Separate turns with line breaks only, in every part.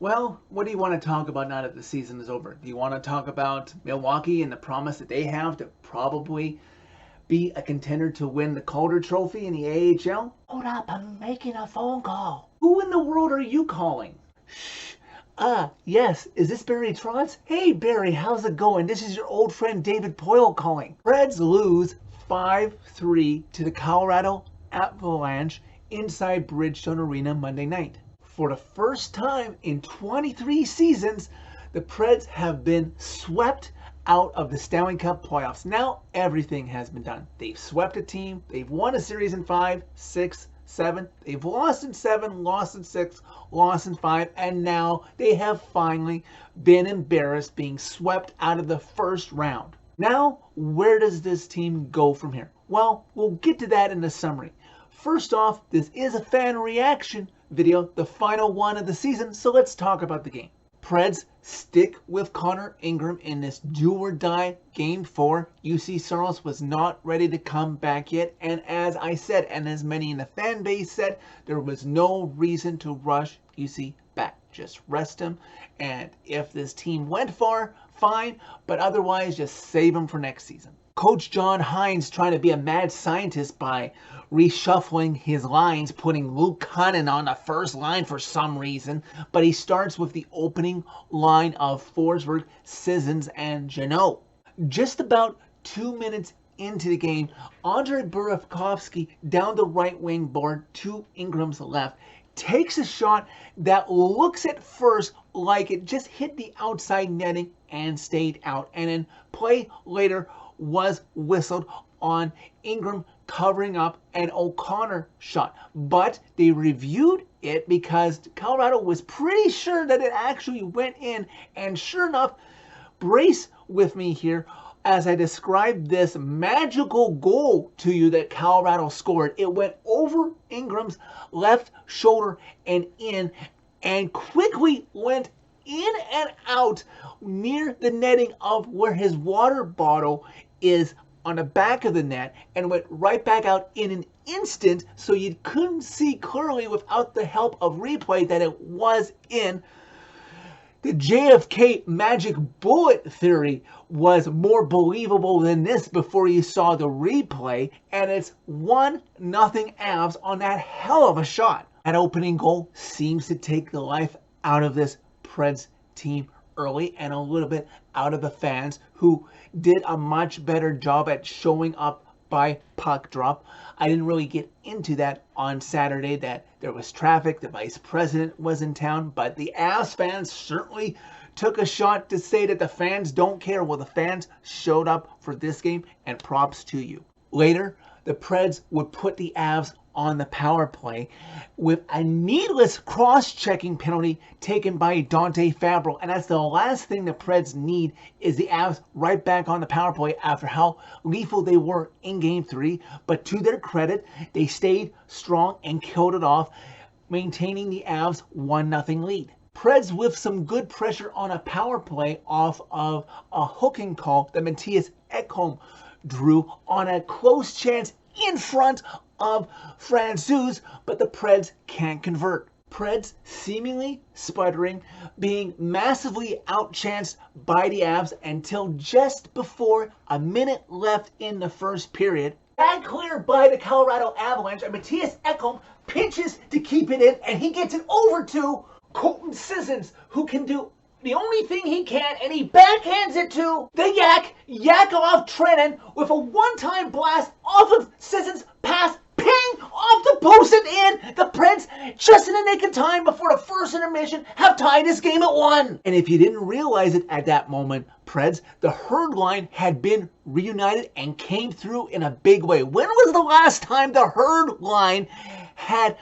Well, what do you want to talk about now that the season is over? Do you want to talk about Milwaukee and the promise that they have to probably be a contender to win the Calder Trophy in the AHL?
Hold up, I'm making a phone call.
Who in the world are you calling?
Shh. Yes, is this Barry Trotz? Hey Barry, how's it going? This is your old friend David Poyle calling.
Preds lose 5-3 to the Colorado Avalanche inside Bridgestone Arena Monday night. For the first time in 23 seasons, the Preds have been swept out of the Stanley Cup playoffs. Now everything has been done. They've swept a team. They've won a series in 5, 6, 7. They've lost in 7, lost in 6, lost in 5, and now they have finally been embarrassed being swept out of the first round. Now, where does this team go from here? Well, we'll get to that in the summary. First off, this is a fan reaction video, the final one of the season, so let's talk about the game. Preds stick with Connor Ingram in this do-or-die Game 4. UC Saros was not ready to come back yet, and as I said, and as many in the fan base said, there was no reason to rush UC back. Just rest him, and if this team went far, fine, but otherwise just save him for next season. Coach John Hines trying to be a mad scientist by reshuffling his lines, putting Luke Cunnin on the first line for some reason, but he starts with the opening line of Forsberg, Sissons, and Jeannot. Just about 2 minutes into the game, Andrei Burakovsky down the right wing board to Ingram's left takes a shot that looks at first like it just hit the outside netting and stayed out, and in play later was whistled on Ingram covering up an O'Connor shot. But they reviewed it because Colorado was pretty sure that it actually went in, and sure enough, brace with me here as I describe this magical goal to you that Colorado scored. It went over Ingram's left shoulder and in, and quickly went in and out near the netting of where his water bottle is on the back of the net, and went right back out in an instant, so you couldn't see clearly without the help of replay that it was in. The JFK magic bullet theory was more believable than this before you saw the replay, and it's 1-0 Avs on that hell of a shot. That opening goal seems to take the life out of this Preds team early, and a little bit out of the fans, who did a much better job at showing up by puck drop. I didn't really get into that on Saturday, that there was traffic, the vice president was in town, but the Avs fans certainly took a shot to say that the fans don't care. Well, the fans showed up for this game, and props to you. Later, the Preds would put the Avs on the power play with a needless cross-checking penalty taken by Dante Fabro, and that's the last thing the Preds need, is the Avs right back on the power play after how lethal they were in Game 3. But to their credit, they stayed strong and killed it off, maintaining the Avs 1-0 lead. Preds with some good pressure on a power play off of a hooking call that Matthias Ekholm drew on a close chance in front of Francouz, but the Preds can't convert. Preds seemingly sputtering, being massively outchanced by the Avs until just before a minute left in the first period. Bag clear by the Colorado Avalanche, and Matthias Ekholm pinches to keep it in, and he gets it over to Colton Sissons, who can do the only thing he can, and he backhands it to the Yakov Trenin with a one-time blast off of Sissons' pass, ping off the post and in. The Preds, just in the nick of time before the first intermission, have tied this game at 1. And if you didn't realize it at that moment, Preds, the Herd line had been reunited and came through in a big way. When was the last time the Herd line had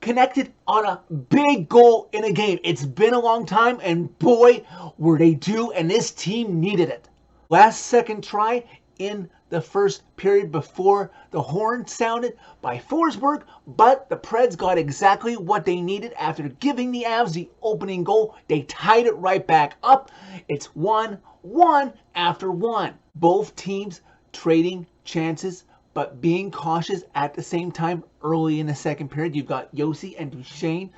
connected on a big goal in a game? It's been a long time, and boy, were they due, and this team needed it. Last second try in the first period before the horn sounded by Forsberg, but the Preds got exactly what they needed after giving the Avs the opening goal. They tied it right back up. It's 1-1 after 1. Both teams trading chances, but being cautious at the same time early in the second period. You've got Yossi and Duchesne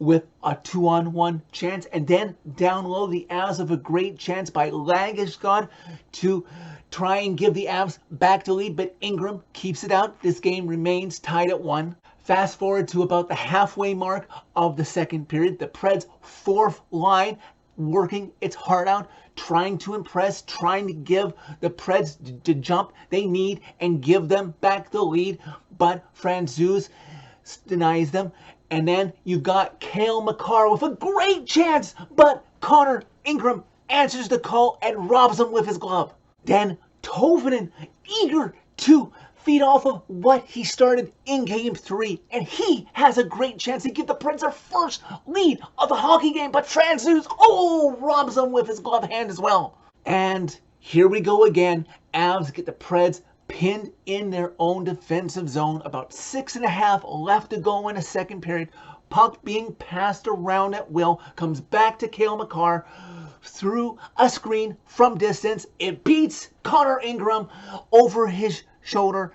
with a 2-on-1 chance. And then down low, the Avs have a great chance by Landeskog to try and give the Avs back to lead, but Ingram keeps it out. This game remains tied at 1. Fast forward to about the halfway mark of the second period. The Preds' fourth line working its heart out, trying to impress, trying to give the Preds the jump they need and give them back the lead. But Francouz denies them. And then you've got Cale Makar with a great chance, but Connor Ingram answers the call and robs him with his glove. Then Tovinen, eager to feed off of what he started in Game 3, and he has a great chance to give the Preds their first lead of the hockey game, but Francouz, robs him with his glove hand as well. And here we go again. Avs get the Preds pinned in their own defensive zone. About 6.5 left to go in the second period. Puck being passed around at will. Comes back to Cale Makar through a screen from distance. It beats Connor Ingram over his shoulder.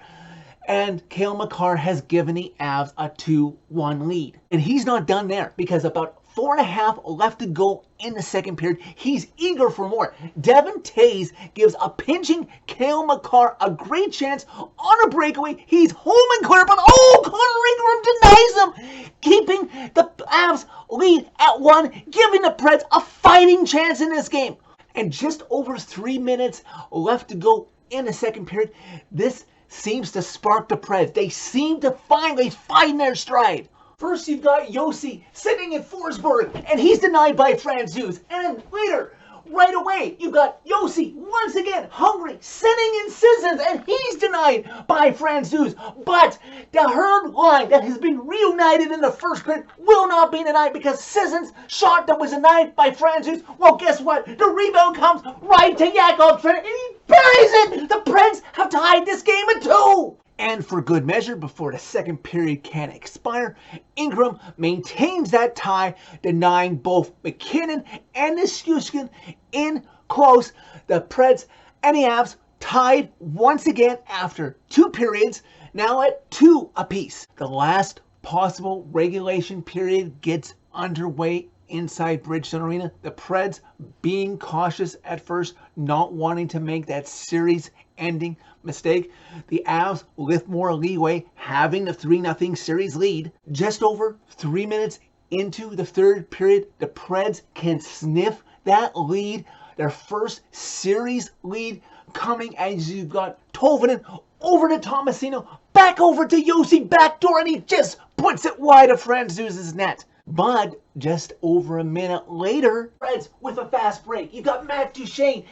And Cale Makar has given the Avs a 2-1 lead. And he's not done there, because about 4.5 left to go in the second period. He's eager for more. Devin Tays gives a pinching Cale Makar a great chance on a breakaway. He's home and clear, but Connor Ingram denies him, keeping the Avs lead at 1, giving the Preds a fighting chance in this game. And just over 3 minutes left to go in the second period. This seems to spark the Preds. They seem to finally find their stride. First, you've got Josi sitting in Forsberg, and he's denied by Francouz. And then later, right away, you've got Josi once again hungry, sitting in Sissons, and he's denied by Francouz. But the Herd line that has been reunited in the first period will not be denied, because Sissons' shot that was denied by Francouz, well, guess what? The rebound comes right to Yakov Trenin, and he buries it! The Preds have tied this game at 2! And for good measure, before the second period can expire, Ingram maintains that tie, denying both McKinnon and Nichushkin in close. The Preds and the Avs tied once again after 2 periods, now at 2 apiece. The last possible regulation period gets underway inside Bridgestone Arena. The Preds being cautious at first, not wanting to make that series-ending mistake. The Avs with more leeway, having the 3-0 series lead. Just over 3 minutes into the third period, the Preds can sniff that lead, their first series lead coming, as you've got Tovinen over to Tomasino, back over to Josi, backdoor, and he just puts it wide of Francouz's net. But just over a minute later, Preds with a fast break. You've got Matt Duchene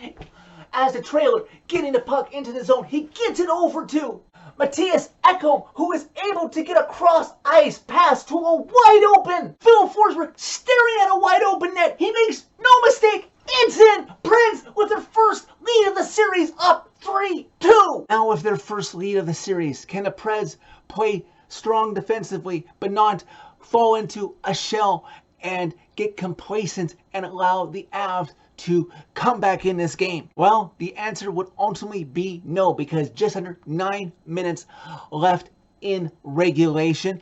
as the trailer, getting the puck into the zone. He gets it over to Matthias Ekholm, who is able to get a cross ice pass to a wide open Phil Forsberg, staring at a wide open net. He makes no mistake. It's in! Preds with their first lead of the series, up 3-2. Now with their first lead of the series, can the Preds play strong defensively but not fall into a shell and get complacent and allow the Avs to come back in this game? Well, the answer would ultimately be no, because just under 9 minutes left in regulation.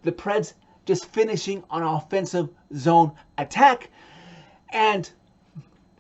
The Preds just finishing on an offensive zone attack, and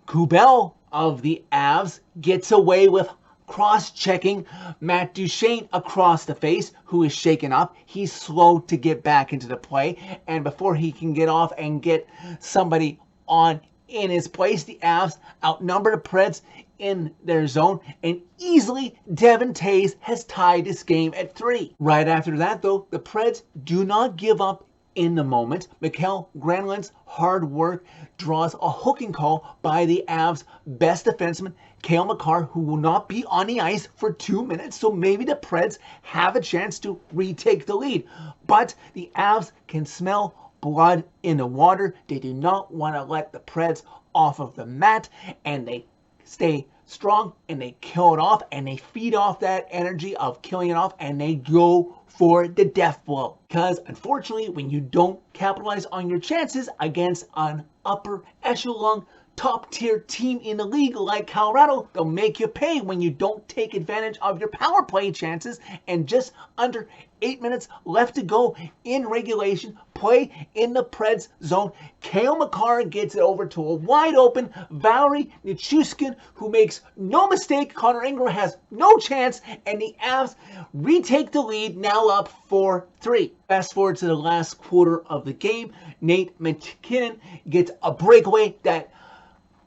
Kubel of the Avs gets away with cross-checking Matt Duchene across the face, who is shaken up. He's slow to get back into the play, and before he can get off and get somebody on in his place, the Avs outnumber the Preds in their zone, and easily Devin Tays has tied this game at 3. Right after that, though, the Preds do not give up in the moment. Mikael Granlund's hard work draws a hooking call by the Avs' best defenseman, Cale Makar, who will not be on the ice for 2 minutes, so maybe the Preds have a chance to retake the lead. But the Avs can smell blood in the water. They do not want to let the Preds off of the mat, and they stay strong, and they kill it off, and they feed off that energy of killing it off, and they go for the death blow. Because unfortunately, when you don't capitalize on your chances against an upper echelon top tier team in the league like Colorado, they'll make you pay when you don't take advantage of your power play chances. And just under 8 minutes left to go in regulation, play in the Preds zone, Cale Makar gets it over to a wide open Valeri Nichushkin, who makes no mistake. Connor Ingram has no chance, and the Avs retake the lead, now up 4-3. Fast forward to the last quarter of the game, Nate McKinnon gets a breakaway that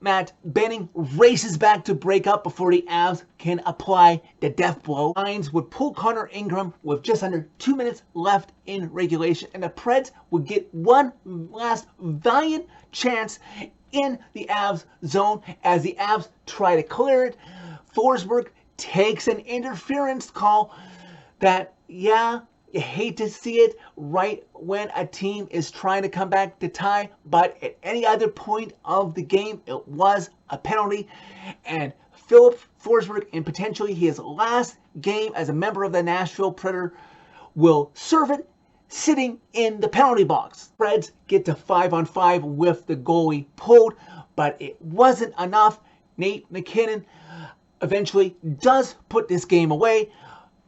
Matt Benning races back to break up before the Avs can apply the death blow. Lions would pull Connor Ingram with just under 2 minutes left in regulation, and the Preds would get one last valiant chance in the Avs zone as the Avs try to clear it. Forsberg takes an interference call that, yeah, you hate to see it right when a team is trying to come back to tie, but at any other point of the game, it was a penalty. And Philip Forsberg, in potentially his last game as a member of the Nashville Predator, will serve it sitting in the penalty box. Preds get to 5-on-5 with the goalie pulled, but it wasn't enough. Nate McKinnon eventually does put this game away.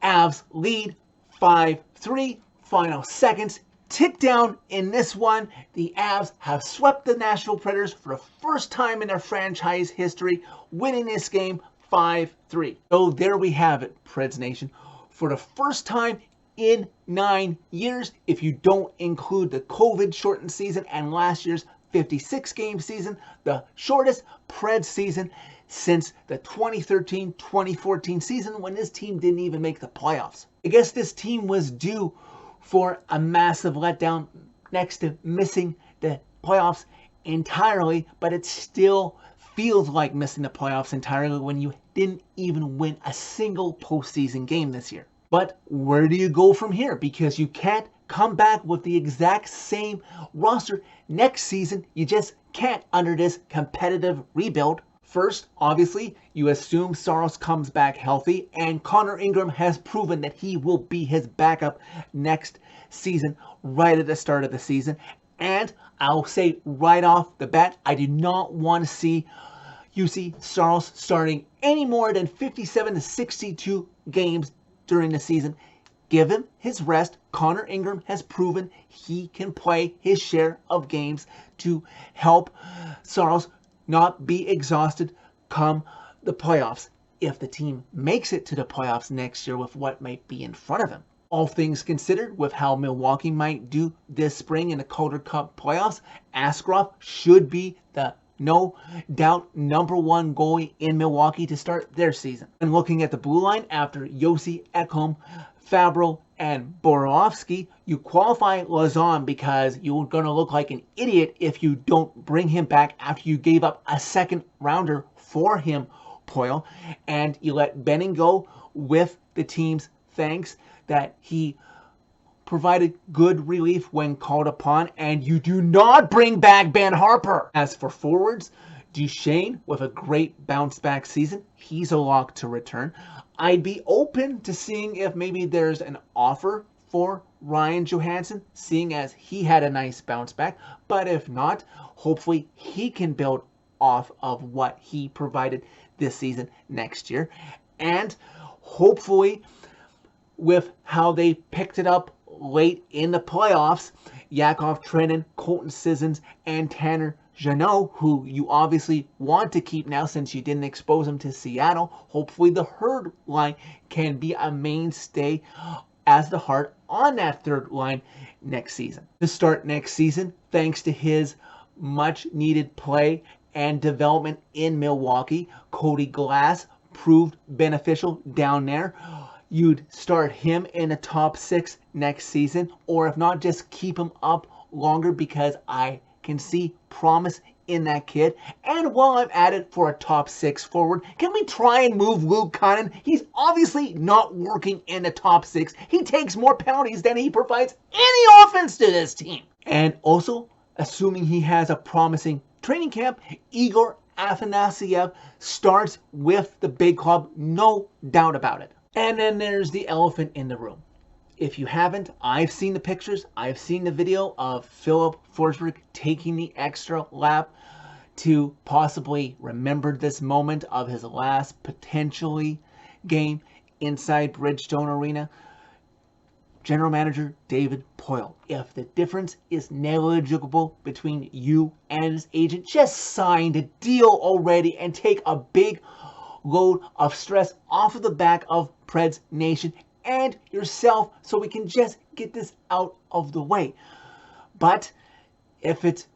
Avs lead 5-3. Final seconds tick down in this one. The Avs have swept the Nashville Predators for the first time in their franchise history, winning this game 5-3. So there we have it, Preds Nation. For the first time in 9 years, if you don't include the COVID-shortened season and last year's 56-game season, the shortest Preds season since the 2013-2014 season, when this team didn't even make the playoffs. I guess this team was due for a massive letdown next to missing the playoffs entirely, but it still feels like missing the playoffs entirely when you didn't even win a single postseason game this year. But where do you go from here? Because you can't come back with the exact same roster next season. You just can't under this competitive rebuild. First, obviously, you assume Saros comes back healthy, and Connor Ingram has proven that he will be his backup next season, right at the start of the season. And I'll say right off the bat, I do not want to see UC Saros starting any more than 57 to 62 games during the season. Give him his rest. Connor Ingram has proven he can play his share of games to help Saros not be exhausted come the playoffs, if the team makes it to the playoffs next year with what might be in front of him. All things considered, with how Milwaukee might do this spring in the Calder Cup playoffs, Askarov should be the no doubt #1 goalie in Milwaukee to start their season. And looking at the blue line, after Yossi, Ekholm, Fabro, and Borohovsky, you qualify Lazon because you're going to look like an idiot if you don't bring him back after you gave up a second rounder for him, Poyle, and you let Benning go with the team's thanks that he provided good relief when called upon, and you do not bring back Ben Harper. As for forwards, Duchesne with a great bounce back season, he's a lock to return. I'd be open to seeing if maybe there's an offer for Ryan Johansson, seeing as he had a nice bounce back. But if not, hopefully he can build off of what he provided this season next year. And hopefully, with how they picked it up late in the playoffs, Yakov Trenin, Colton Sissons, and Tanner Jeannot, who you obviously want to keep now since you didn't expose him to Seattle. Hopefully the Herd line can be a mainstay as the heart on that third line next season. To start next season, thanks to his much needed play and development in Milwaukee, Cody Glass proved beneficial down there. You'd start him in the top 6 next season, or if not, just keep him up longer because I can see promise in that kid. And while I'm at it for a top 6 forward, can we try and move Luke Cunnin? He's obviously not working in the top 6. He takes more penalties than he provides any offense to this team. And also, assuming he has a promising training camp, Igor Afanasyev starts with the big club, no doubt about it. And then there's the elephant in the room. If you haven't, I've seen the pictures. I've seen the video of Philip Forsberg taking the extra lap to possibly remember this moment of his last potentially game inside Bridgestone Arena? General Manager David Poile, if the difference is negligible between you and his agent, just sign the deal already and take a big load of stress off of the back of Preds Nation and yourself so we can just get this out of the way. But if it's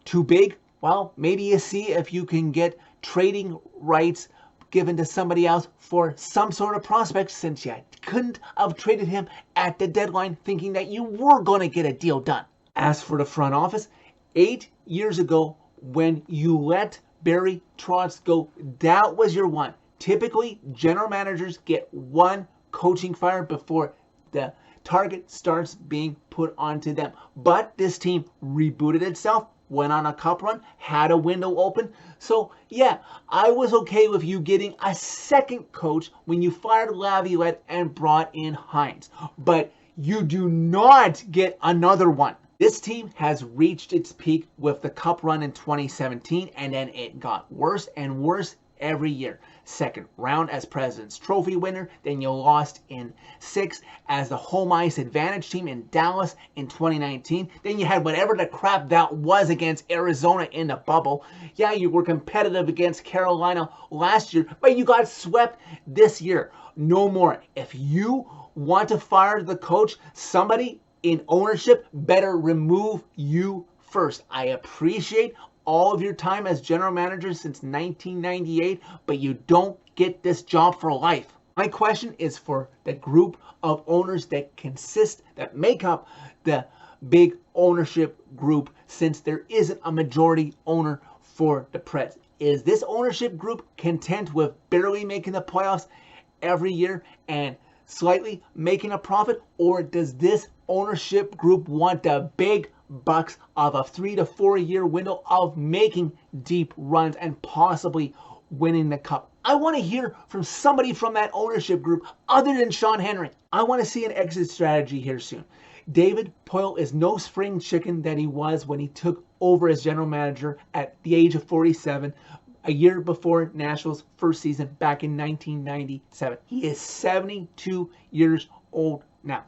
too big, well, maybe you see if you can get trading rights given to somebody else for some sort of prospect, since you couldn't have traded him at the deadline thinking that you were going to get a deal done. As for the front office, 8 years ago when you let Barry Trotz go, that was your one. Typically, general managers get one coaching fire before the target starts being put onto them. But this team rebooted itself, went on a cup run, had a window open. So yeah, I was okay with you getting a second coach when you fired Laviolette and brought in Hines. But you do not get another one. This team has reached its peak with the cup run in 2017, and then it got worse and worse every year. Second round as President's Trophy winner, then you lost in 6 as the home ice advantage team in Dallas in 2019. Then you had whatever the crap that was against Arizona in the bubble. Yeah, you were competitive against Carolina last year, but you got swept this year. No more. If you want to fire the coach, somebody in ownership better remove you first. I appreciate all of your time as general manager since 1998, but you don't get this job for life. My question is for the group of owners that make up the big ownership group, since there isn't a majority owner for the Preds. Is this ownership group content with barely making the playoffs every year and slightly making a profit, or does this ownership group want the big bucks of a 3 to 4 year window of making deep runs and possibly winning the cup? I want to hear from somebody from that ownership group other than Sean Henry. I want to see an exit strategy here soon. David Poile is no spring chicken that he was when he took over as general manager at the age of 47, a year before Nashville's first season back in 1997. He is 72 years old now.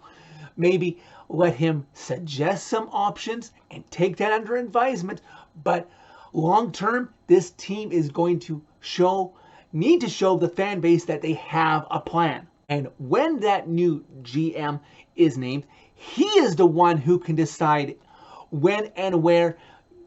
Maybe let him suggest some options and take that under advisement. But long term, this team is going to need to show the fan base that they have a plan. And when that new GM is named, he is the one who can decide when and where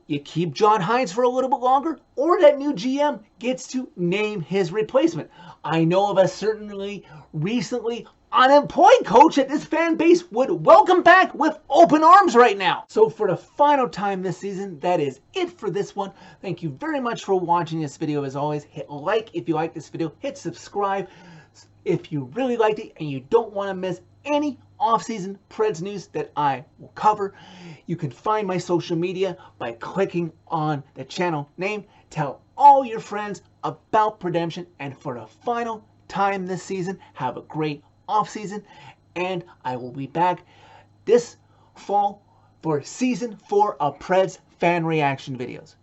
you keep John Hines for a little bit longer, or that new GM gets to name his replacement. I know of a certainly recently unemployed coach that this fan base would welcome back with open arms right now. So for the final time this season, that is it for this one. Thank you very much for watching this video. As always, hit like if you like this video, hit subscribe if you really liked it and you don't want to miss any off-season Preds news that I will cover. You can find my social media by clicking on the channel name. Tell all your friends about Predemption, and for the final time this season, have a great off-season, and I will be back this fall for season 4 of Preds fan reaction videos.